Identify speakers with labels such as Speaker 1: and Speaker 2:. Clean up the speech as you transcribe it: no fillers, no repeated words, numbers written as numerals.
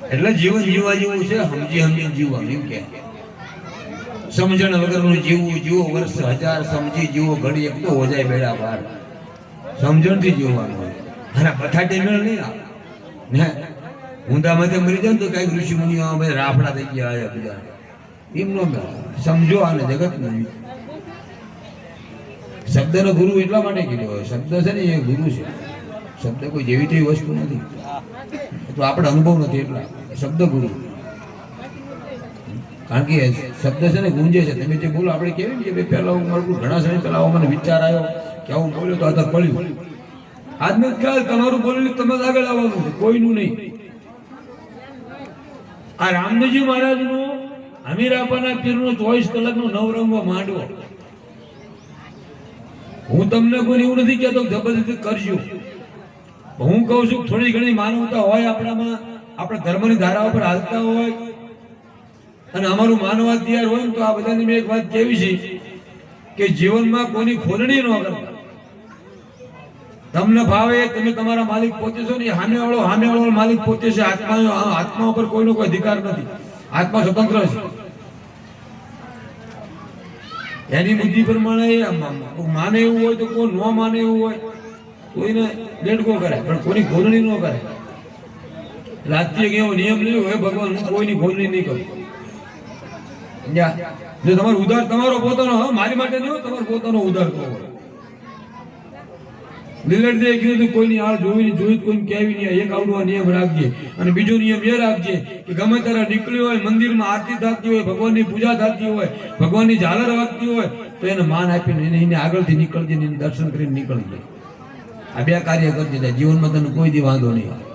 Speaker 1: એટલે જીવન જીવવા જેવું છે, સમજી સમજીને જીવવા. એમ કે સમજણ વગરનું જીવવું, જીવો વર્ષ હજાર, સમજી જીવો ઘડી એક તો હો જાય બેડા પાર. સમજણથી જીવવાનું હોય. અને બથાટે મેળ નહીં આવે ને. ઊંધા માથે મરી જાય ને તો કઈક ઋષિ મુનિઓ રાફડા થઈ ગયા બધા. એમ નો સમજો આને જગત નહીં. શબ્દનો ગુરુ એટલા માટે કીધો હોય, શબ્દ છે ને એ ગુરુ છે. શબ્દ કોઈ જેવી તેવી વસ્તુ નથી, તો આપણે અનુભવ નથી એટલા. શબ્દ ગુરુ, કારણ કે શબ્દ છે ને ગુંજે છે. તમે જે બોલો આપણે કેવી કે પહેલા હું મારું ઘણા સમય પહેલા મને વિચાર આવ્યો કે આવું બોલ્યો તો આ પડ્યું. આજનો ખ્યાલ તમારું બોલેલું તમે આગળ આવવાનું છે, કોઈનું નહીં. આ રામદેવજી મહારાજનો અમીરાપાના પીરનો 24 કલાકનો નવરંગો માંડવો. હું તમને કોઈ એવું નથી કહેતો જબરદસ્તી કરજો. હું કહું છું થોડી ઘણી માનવતા હોય આપણામાં, આપણા ધર્મની ધારા ઉપર હાલતા હોય અને અમારું માનવા તૈયાર હોય ને તો આ બધાની મેં એક વાત કેવી છે કે જીવનમાં કોઈની ખોલણી ન કરતા. તમને ભાવે તમે તમારા માલિક પોતે છો ને. સામે વાળો માલિક પોતે છે. આત્મા ઉપર કોઈનો કોઈ અધિકાર નથી. આત્મા સ્વતંત્ર છે. એની બુદ્ધિ પ્રમાણે માને એવું હોય તો કોઈ ન માને એવું હોય કોઈને દેડકો કરે, પણ કોઈની ખોલણી ન કરે. રાજકીય એવો નિયમ નહીં હોય ભગવાન હું કોઈની ખોલણી નહીં કરું. જો તમારો ઉધાર તમારો પોતાનો, મારી માટે નહીં હોય, તમારો પોતાનો ઉધાર કરવો હોય. લીલડદેવે કીધું કોઈની હાલ જોઈ કોઈને કહેવી નહીં. એક આવડો નિયમ રાખજે. અને બીજો નિયમ એ રાખજે કે ગમે ત્યારે નીકળ્યો હોય, મંદિરમાં આરતી થતી હોય, ભગવાનની પૂજા થતી હોય, ભગવાનની ઝાલર વાગતી હોય તો એને માન આપીને એને આગળથી નીકળજે, દર્શન કરીને નીકળજે. આ બે કાર્ય કરજે, જીવનમાં તને કોઈ દી વાંધો નહીં આવે.